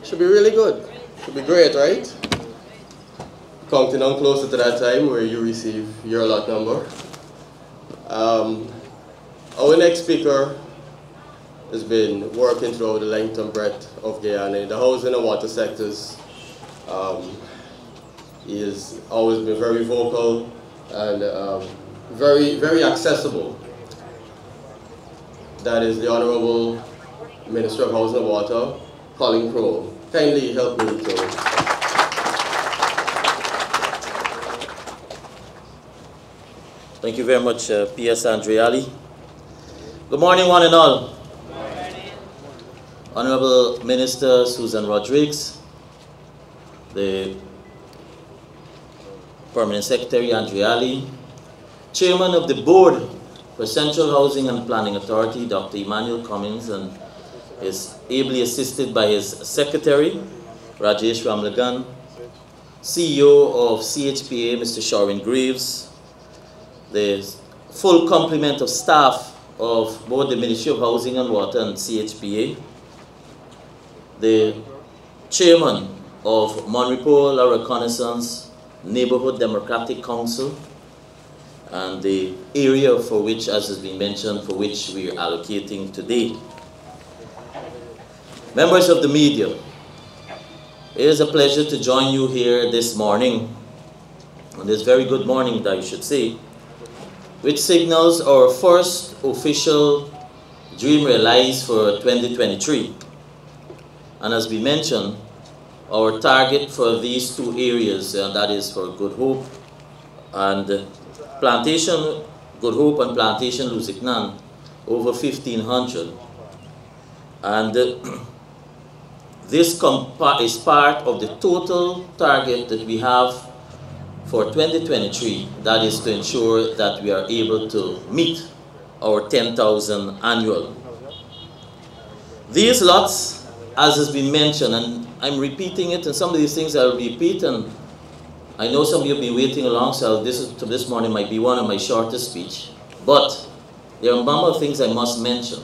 Should be really good. Should be great, right? Counting on closer to that time where you receive your lot number. Our next speaker has been working throughout the length and breadth of Guyana in the housing and water sectors. He has always been very vocal and very accessible. That is the Honorable Minister of Housing and Water, Collin Croal. Kindly help me to. Thank you very much, P.S. Andreali. Good morning, one and all. Good morning. Honorable Minister Susan Rodriguez, the Permanent Secretary Andreali, Chairman of the Board for Central Housing and Planning Authority, Dr. Emmanuel Cummins, and is ably assisted by his Secretary, Rajesh Ramlagan, CEO of CHPA, Mr. Sharon Graves, the full complement of staff of both the Ministry of Housing and Water and CHPA, the Chairman of Monrepo La Reconnaissance Neighborhood Democratic Council, and the area for which, as has been mentioned, for which we are allocating today. Members of the media, it is a pleasure to join you here this morning, on this very good morning, I should say, which signals our first official dream realized for 2023. And as we mentioned, our target for these two areas, and that is for Good Hope and Plantation, Good Hope and Plantation Luziknan, over 1,500. And this is part of the total target that we have for 2023, that is to ensure that we are able to meet our 10,000 annual. These lots, as has been mentioned, and I'm repeating it, and some of these things I'll repeat, and I know some of you have been waiting along, so this morning might be one of my shortest speech, but there are a number of things I must mention.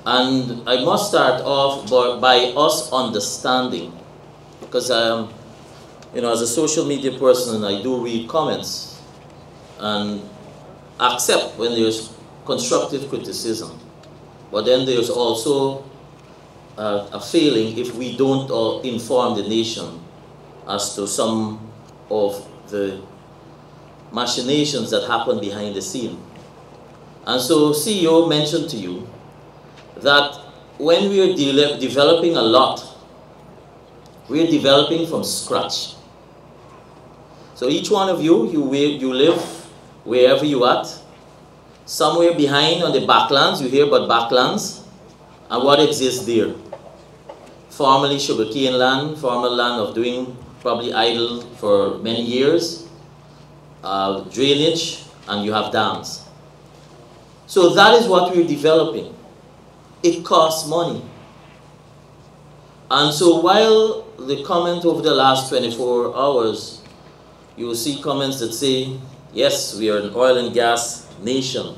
And I must start off by us understanding, because as a social media person, I do read comments and accept when there's constructive criticism. But then there's also a failing if we don't inform the nation as to some of the machinations that happen behind the scene. And so CEO mentioned to you that when we are developing a lot, we are developing from scratch. So each one of you, you live wherever you at, somewhere behind on the backlands, you hear about backlands, and what exists there. Formerly sugarcane land, former land of doing probably idle for many years, drainage, and you have dams. So that is what we're developing. It costs money. And so while the comment over the last 24 hours, you will see comments that say, yes, we are an oil and gas nation,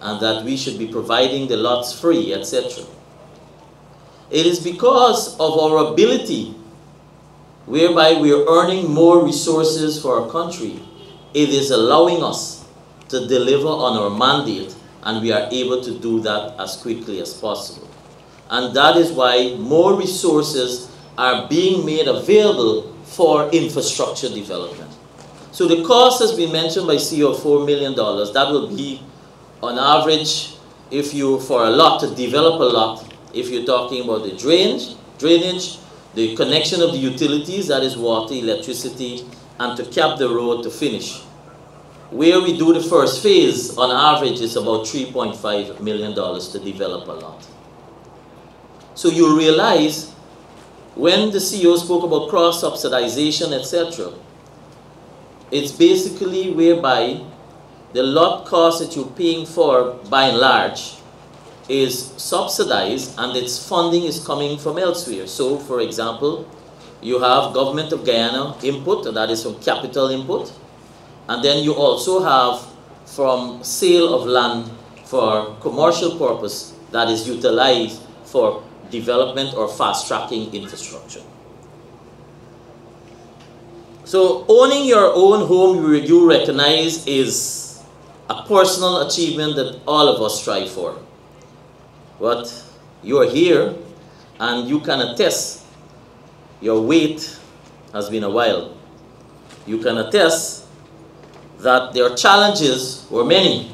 and that we should be providing the lots free, etc. It is because of our ability, whereby we are earning more resources for our country. It is allowing us to deliver on our mandate, and we are able to do that as quickly as possible. And that is why more resources are being made available for infrastructure development. So the cost has been mentioned by CEO of $4 million. That will be on average, if you, for a lot, to develop a lot, if you're talking about the drainage, the connection of the utilities, that is water, electricity, and to cap the road to finish. Where we do the first phase, on average, is about $3.5 million to develop a lot. So you realize, when the CEO spoke about cross-subsidization, etc., it's basically whereby the lot cost that you're paying for, by and large, is subsidized, and its funding is coming from elsewhere. So, for example, you have Government of Guyana input, and that is from capital input, and then you also have from sale of land for commercial purpose that is utilized for development or fast-tracking infrastructure. So owning your own home, you recognize, is a personal achievement that all of us strive for. But you're here and you can attest your wait has been a while. You can attest that their challenges were many.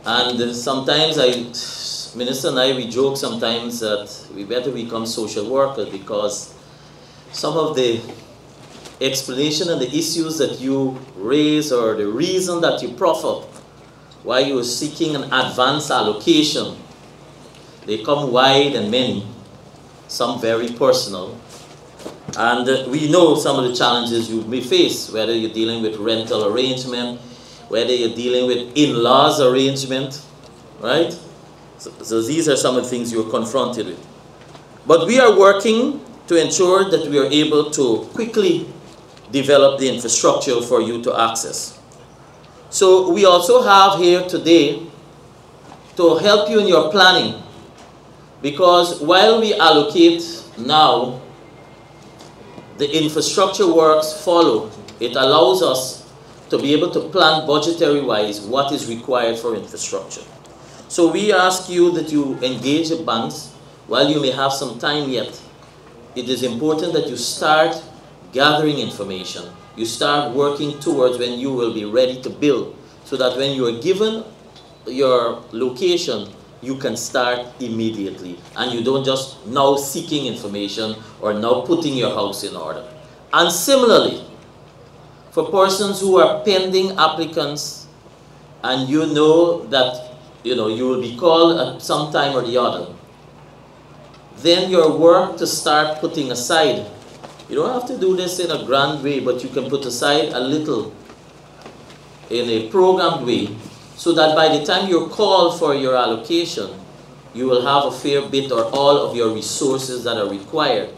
And sometimes Minister and I, we joke sometimes that we better become social workers, because some of the explanation and the issues that you raise, or the reason that you proffer why you are seeking an advance allocation, they come wide and many, some very personal. And we know some of the challenges you may face, whether you're dealing with rental arrangement, whether you're dealing with in-laws arrangement, right? So these are some of the things you're confronted with. But we are working to ensure that we are able to quickly develop the infrastructure for you to access. So we also have here today to help you in your planning, because while we allocate now, the infrastructure works follow. It allows us to be able to plan budgetary-wise what is required for infrastructure. So we ask you that you engage the banks while you may have some time yet. It is important that you start gathering information. You start working towards when you will be ready to build, so that when you are given your location, you can start immediately. And you don't just now seeking information or now putting your house in order. And similarly, for persons who are pending applicants, and you know that you will be called at some time or the other, then your work to start putting aside. You don't have to do this in a grand way, but you can put aside a little in a programmed way, so that by the time you're called for your allocation, you will have a fair bit or all of your resources that are required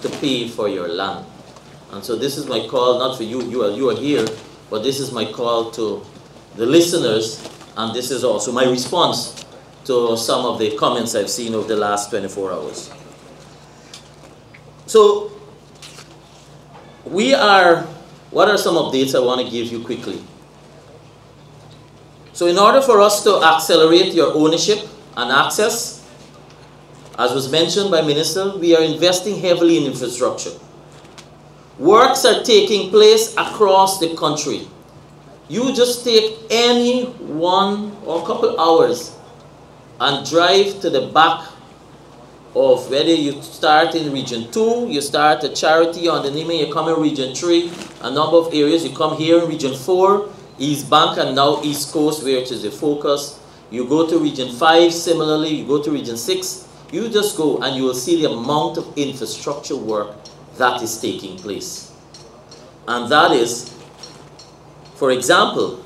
to pay for your land. And so this is my call, not for you, you are here, but this is my call to the listeners, and this is also my response to some of the comments I've seen over the last 24 hours. So what are some updates I want to give you quickly? So in order for us to accelerate your ownership and access, as was mentioned by Minister, we are investing heavily in infrastructure. Works are taking place across the country. You just take any one or couple hours and drive to the back of, whether you start in Region 2, you start a Charity on the Nime, you come in Region 3, a number of areas, you come here in Region 4, East Bank, and now East Coast, where it is the focus. You go to Region 5, similarly, you go to Region 6, you just go and you will see the amount of infrastructure work that is taking place. And that is, for example,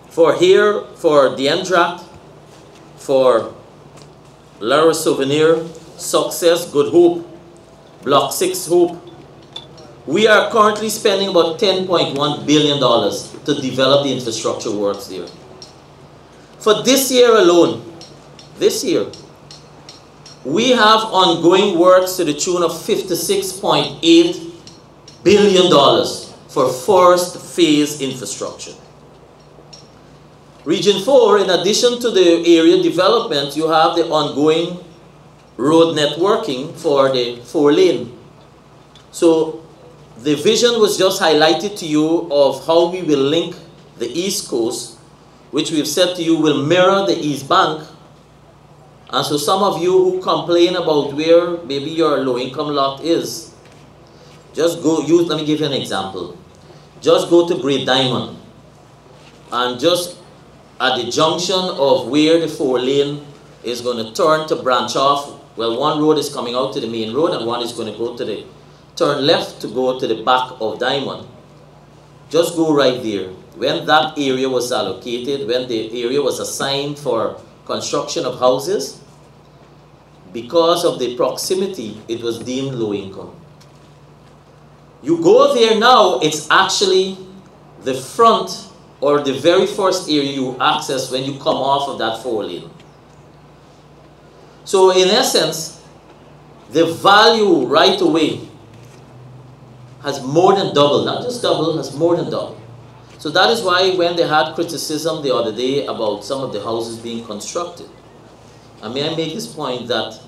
for the Endracht, for Lara Souvenir, Success, Good Hope, Block 6 Hope, we are currently spending about $10.1 billion to develop the infrastructure works there. For this year alone, we have ongoing works to the tune of $56.8 billion for first phase infrastructure. Region 4, in addition to the area development, you have the ongoing road networking for the 4-lane. So the vision was just highlighted to you of how we will link the East Coast, which we've said to you will mirror the East Bank. And so some of you who complain about where maybe your low-income lot is, just go, let me give you an example. Just go to Great Diamond, and just at the junction of where the 4-lane is going to turn to branch off, well, one road is coming out to the main road and one is going to go to the turn left to go to the back of Diamond. Just go right there. When that area was allocated, when the area was assigned for construction of houses, because of the proximity, it was deemed low income. You go there now, it's actually the front or the very first area you access when you come off of that 4-lane. So in essence, the value right away has more than doubled, not just doubled, has more than doubled. So that is why when they had criticism the other day about some of the houses being constructed, and may I make this point that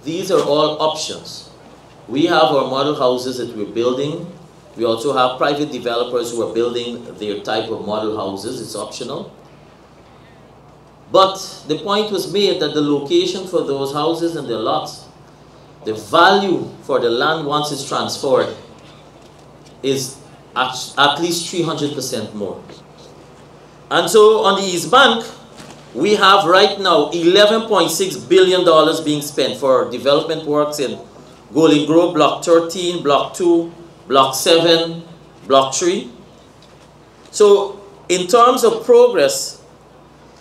these are all options. We have our model houses that we're building. We also have private developers who are building their type of model houses. It's optional. But the point was made that the location for those houses and the lots, the value for the land once it's transferred is at least 300% more. And so on the East Bank, we have right now $11.6 billion being spent for development works in Golden Grove, Block 13, Block 2, Block 7, Block 3. So in terms of progress,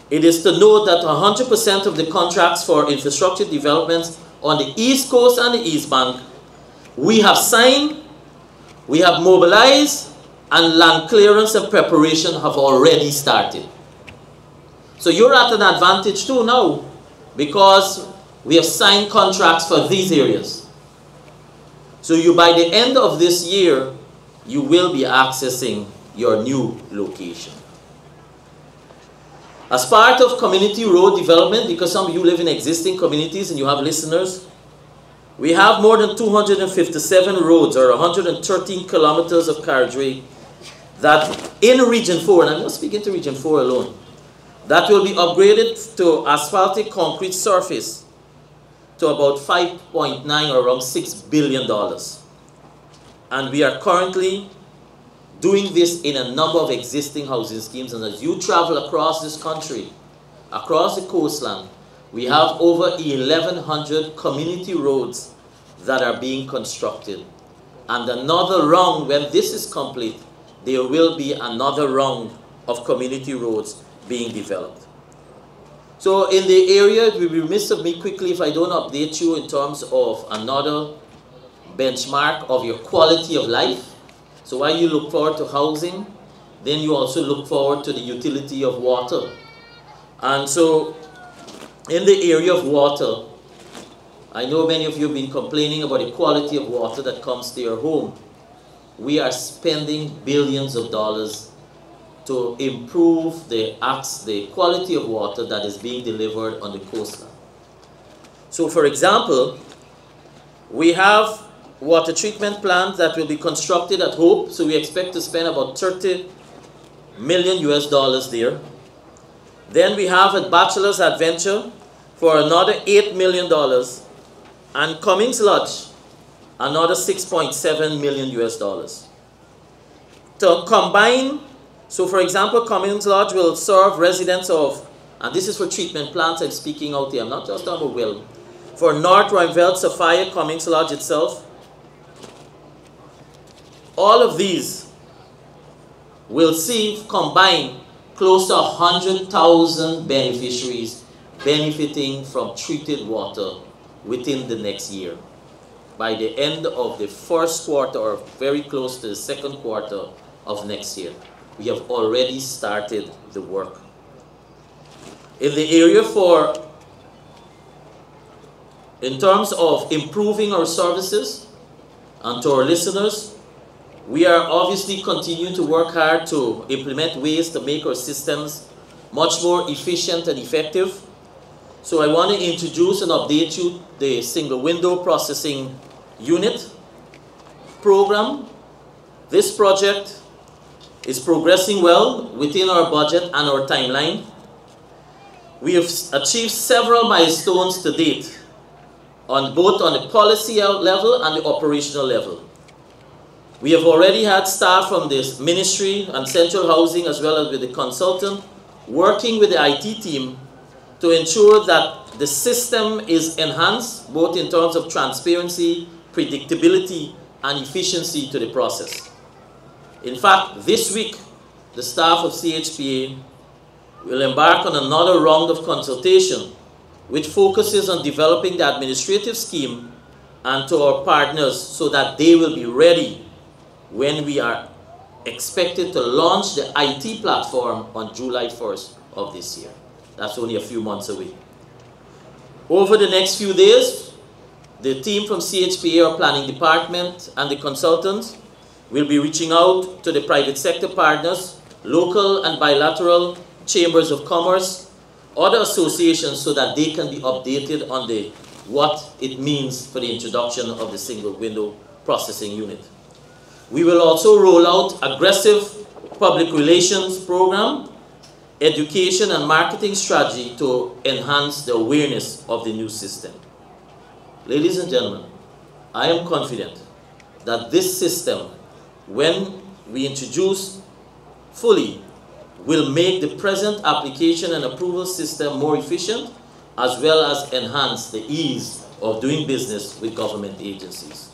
it is to note that 100% of the contracts for infrastructure developments on the East Coast and the East Bank, we have signed, we have mobilized, and land clearance and preparation have already started. So you're at an advantage too now, because we have signed contracts for these areas. So you, by the end of this year, you will be accessing your new location. As part of community road development, because some of you live in existing communities and you have listeners, we have more than 257 roads or 113 kilometers of carriageway that in Region 4, and I'm not speaking to Region 4 alone, that will be upgraded to asphaltic concrete surface to about 5.9 or around $6 billion. And we are currently doing this in a number of existing housing schemes. And as you travel across this country, across the coastline, we have over 1,100 community roads that are being constructed. And another round, when this is complete, there will be another round of community roads being developed. So in the area, it will be remiss of me quickly if I don't update you in terms of another benchmark of your quality of life. So while you look forward to housing, then you also look forward to the utility of water. And so in the area of water, I know many of you have been complaining about the quality of water that comes to your home. We are spending billions of dollars to improve the quality of water that is being delivered on the coastline. So for example, we have water treatment plants that will be constructed at Hope, so we expect to spend about $30 million there. Then we have at Bachelor's Adventure for another $8 million, and Cummings Lodge, another $6.7 million. To combine, so for example, Cummings Lodge will serve residents of, and this is for treatment plants I'm speaking out here, I'm not just talking about Will, for North Roimveld, Sophia, Cummings Lodge itself. All of these will see combined close to 100,000 beneficiaries benefiting from treated water within the next year. By the end of the first quarter, or very close to the second quarter of next year, we have already started the work. In the area in terms of improving our services, and to our listeners, we are obviously continuing to work hard to implement ways to make our systems much more efficient and effective. So I want to introduce and update you the single window processing unit program. This project is progressing well within our budget and our timeline. We have achieved several milestones to date, both on the policy level and the operational level. We have already had staff from this ministry and central housing, as well as with the consultant, working with the IT team to ensure that the system is enhanced, both in terms of transparency, predictability, and efficiency to the process. In fact, this week, the staff of CHPA will embark on another round of consultation, which focuses on developing the administrative scheme and to our partners so that they will be ready when we are expected to launch the IT platform on July 1st of this year. That's only a few months away. Over the next few days, the team from CHPA, our planning department, and the consultants will be reaching out to the private sector partners, local and bilateral chambers of commerce, other associations, so that they can be updated on what it means for the introduction of the single window processing unit. We will also roll out aggressive public relations program, education and marketing strategy to enhance the awareness of the new system. Ladies and gentlemen, I am confident that this system, when we introduce fully, will make the present application and approval system more efficient, as well as enhance the ease of doing business with government agencies.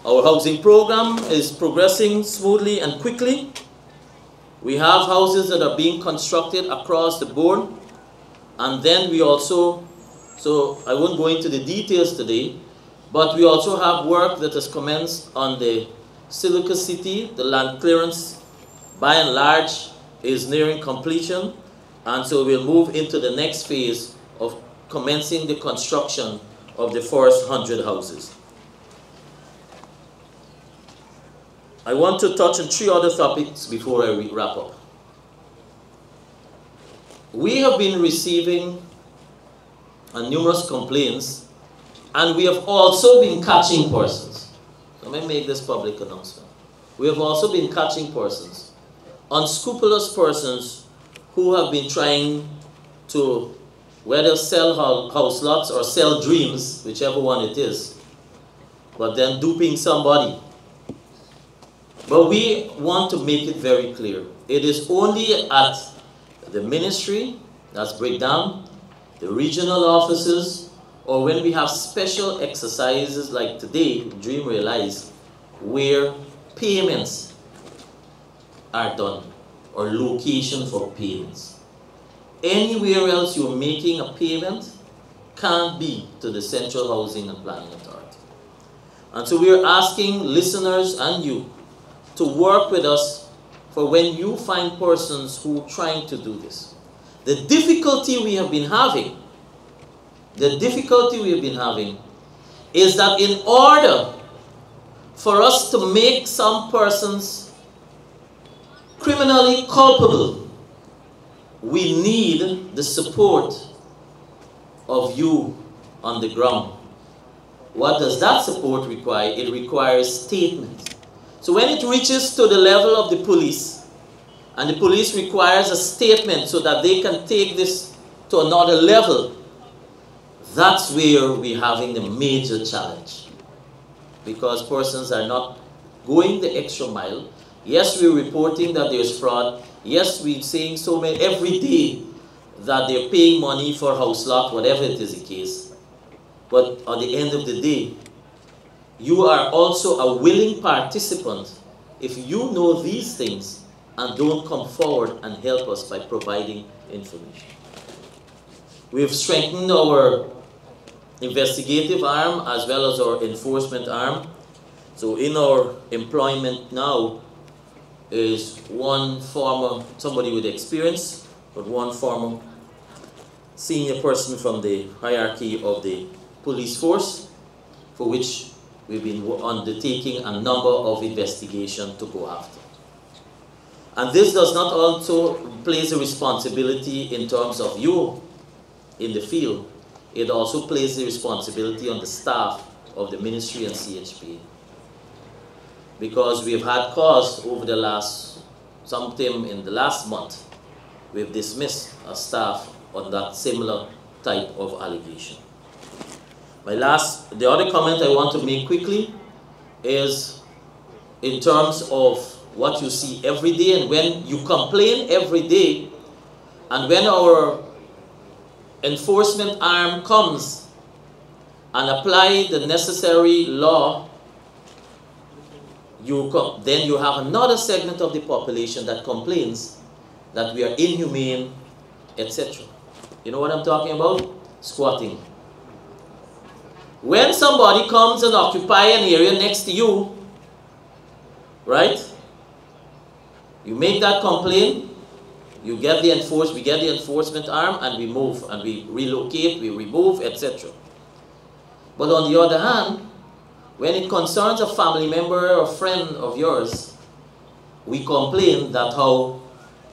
Our housing program is progressing smoothly and quickly. We have houses that are being constructed across the board, and then we also, so I won't go into the details today, but we also have work that has commenced on the Silica City. The land clearance, by and large, is nearing completion, and so we'll move into the next phase of commencing the construction of the first 100 houses. I want to touch on 3 other topics before I wrap up. We have been receiving numerous complaints, and we have also been catching persons. So let me make this public announcement. We have also been catching persons, unscrupulous persons, who have been trying to whether sell house lots or sell dreams, whichever one it is, but then duping somebody. But we want to make it very clear. It is only at the ministry, that's breakdown, the regional offices, or when we have special exercises like today, Dream Realize, where payments are done, or location for payments. Anywhere else you're making a payment can't be to the Central Housing and Planning Authority. And so we're asking listeners and you to work with us for when you find persons who are trying to do this. The difficulty we have been having is that in order for us to make some persons criminally culpable, we need the support of you on the ground. What does that support require? It requires statements. So when it reaches to the level of the police, and the police requires a statement so that they can take this to another level, that's where we're having the major challenge. Because persons are not going the extra mile. Yes, we're reporting that there's fraud. Yes, we're saying so many every day that they're paying money for house lot, whatever it is the case. But at the end of the day, you are also a willing participant if you know these things and don't come forward and help us by providing information. We've strengthened our investigative arm as well as our enforcement arm. So in our employment now is one former, somebody with experience, but one former senior person from the hierarchy of the police force, for which we've been undertaking a number of investigations to go after. And this does not also place a responsibility in terms of you in the field. It also places the responsibility on the staff of the ministry and CHPA. Because we've had cause over the sometime in the last month, we've dismissed a staff on that similar type of allegation. The other comment I want to make quickly is in terms of what you see every day, and when you complain every day, and when our enforcement arm comes and apply the necessary law, then you have another segment of the population that complains that we are inhumane, etc. You know what I'm talking about? Squatting. When somebody comes and occupies an area next to you, right? You make that complaint, You get the we get the enforcement arm, and we move, and we relocate, we remove, etc. But on the other hand, when it concerns a family member or friend of yours, we complain that how,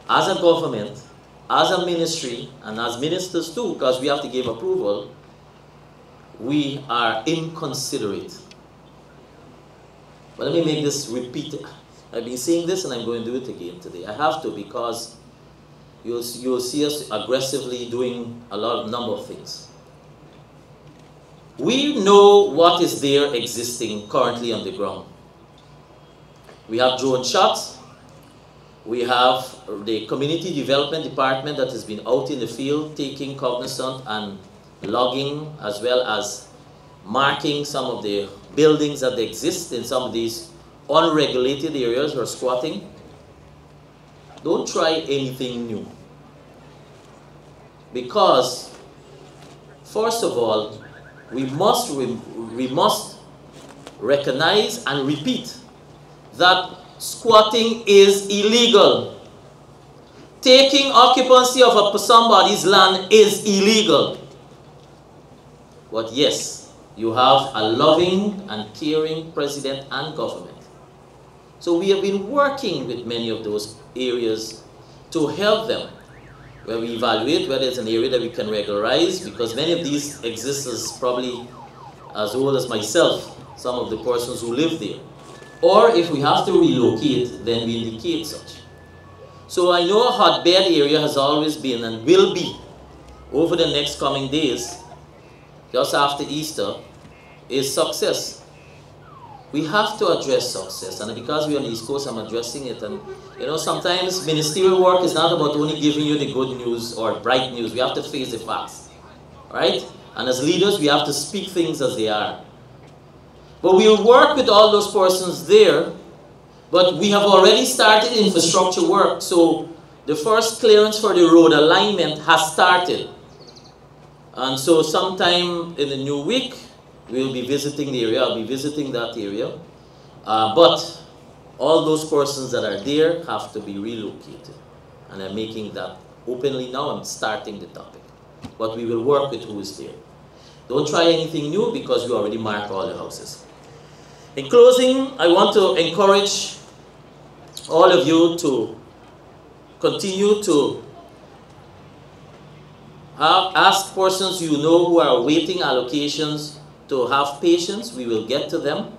as a government, as a ministry, and as ministers too, because we have to give approval, we are inconsiderate. But let me make this repeated. I've been saying this and I'm going to do it again today. I have to, because you'll see us aggressively doing a number of things. We know what is there existing currently on the ground. We have drone shots. We have the community development department that has been out in the field taking cognizance and logging, as well as marking some of the buildings that exist in some of these unregulated areas or squatting. Don't try anything new. Because, first of all, we must recognize and repeat that squatting is illegal. Taking occupancy of somebody's land is illegal. But yes, you have a loving and caring president and government. So we have been working with many of those areas to help them, where we evaluate whether it's an area that we can regularize, because many of these exist as probably as old as myself, some of the persons who live there. Or if we have to relocate, then we indicate such. So I know a hotbed area has always been and will be, over the next coming days, just after Easter, is success. We have to address success, and because we're on the East Coast, I'm addressing it. And you know, sometimes ministerial work is not about only giving you the good news or bright news. We have to face the facts, right? And as leaders, we have to speak things as they are. But we'll work with all those persons there, but we have already started infrastructure work. So the first clearance for the road alignment has started. And so sometime in the new week, we'll be visiting the area. I'll be visiting that area. But all those persons that are there have to be relocated. And I'm making that openly now. I'm starting the topic. But we will work with who is there. Don't try anything new, because we already marked all the houses. In closing, I want to encourage all of you to continue to ask persons you know who are awaiting allocations to have patience. We will get to them.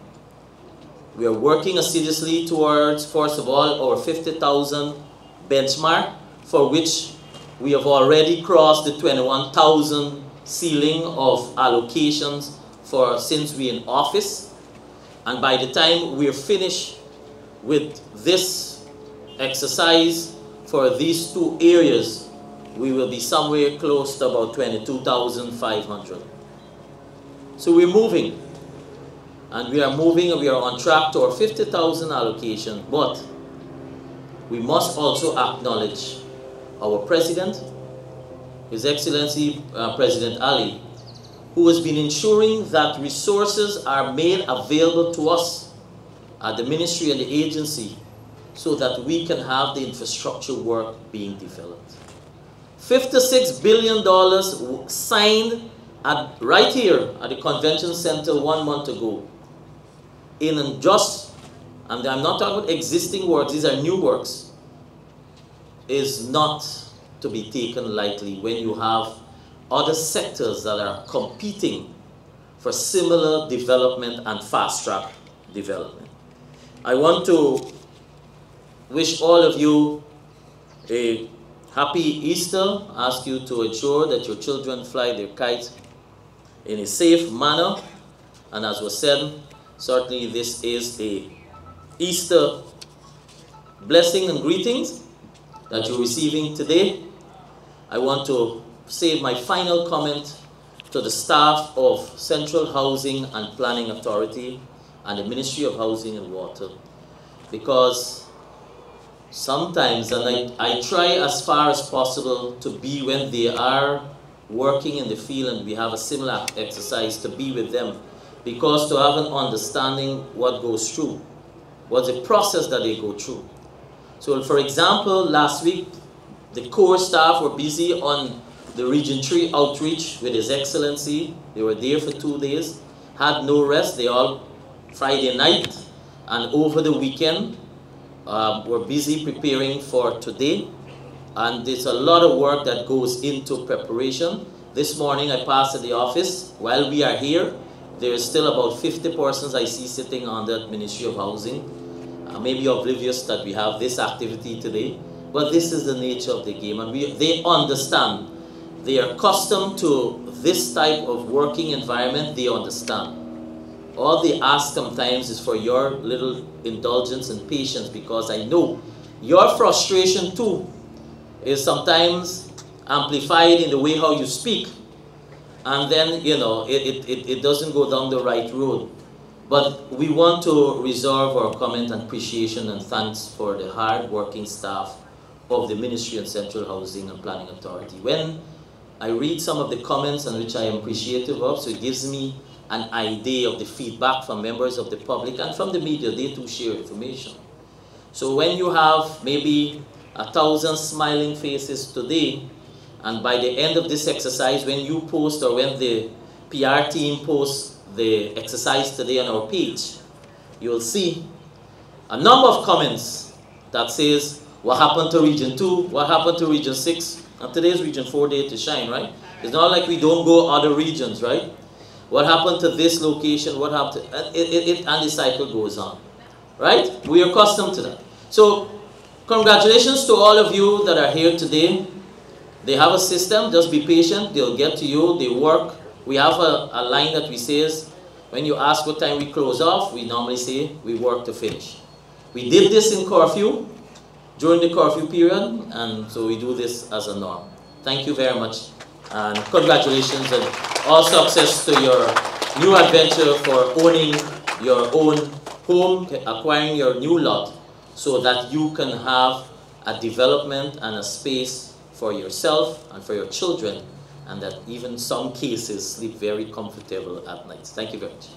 We are working assiduously towards, first of all, our 50,000 benchmark, for which we have already crossed the 21,000 ceiling of allocations since we're in office. And by the time we're finished with this exercise for these two areas, we will be somewhere close to about 22,500. So we're moving, and we are moving, and we are on track to our 50,000 allocation. But we must also acknowledge our President, His Excellency President Ali, who has been ensuring that resources are made available to us at the ministry and the agency so that we can have the infrastructure work being developed. $56 billion signed right here at the convention center 1 month ago. And I'm not talking about existing works, these are new works, is not to be taken lightly when you have other sectors that are competing for similar development and fast-track development. I want to wish all of you a happy Easter, ask you to ensure that your children fly their kites in a safe manner. And as was said, certainly this is a Easter blessing and greetings that you're receiving today. I want to say my final comment to the staff of Central Housing and Planning Authority and the Ministry of Housing and Water, because sometimes, and I try as far as possible to be when they are working in the field and we have a similar exercise, to be with them, because to have an understanding what goes through, what's the process that they go through. So for example, last week The core staff were busy on the Region 3 outreach with His Excellency. They were there for 2 days, had no rest. They all Friday night and over the weekend were busy preparing for today. And there's a lot of work that goes into preparation. This morning I passed at the office. While we are here, there is still about 50 persons I see sitting on the Ministry of Housing. Maybe oblivious that we have this activity today. But this is the nature of the game, and they understand. They are accustomed to this type of working environment. They understand. All they ask sometimes is for your little indulgence and patience, because I know your frustration too is sometimes amplified in the way how you speak, and then it doesn't go down the right road. But we want to reserve our comment and appreciation and thanks for the hard-working staff of the Ministry of Central Housing and Planning Authority. When I read some of the comments, and which I am appreciative of, so it gives me an idea of the feedback from members of the public and from the media. They too share information. So when you have maybe 1,000 smiling faces today, and by the end of this exercise, when you post or when the PR team posts the exercise today on our page, you will see a number of comments that says, what happened to Region 2? What happened to Region 6? And today's Region 4 day to shine, right? It's not like we don't go other regions, right? What happened to this location? What happened to, and the cycle goes on, right? We are accustomed to that. So congratulations to all of you that are here today. They have a system. Just be patient. They'll get to you. They work. We have a line that we says, when you ask what time we close off, we normally say we work to finish. We did this in curfew, during the curfew period, and so we do this as a norm. Thank you very much, and congratulations and all success to your new adventure for owning your own home, acquiring your new lot, so that you can have a development and a space for yourself and for your children, and that even some cases sleep very comfortable at night. Thank you very much.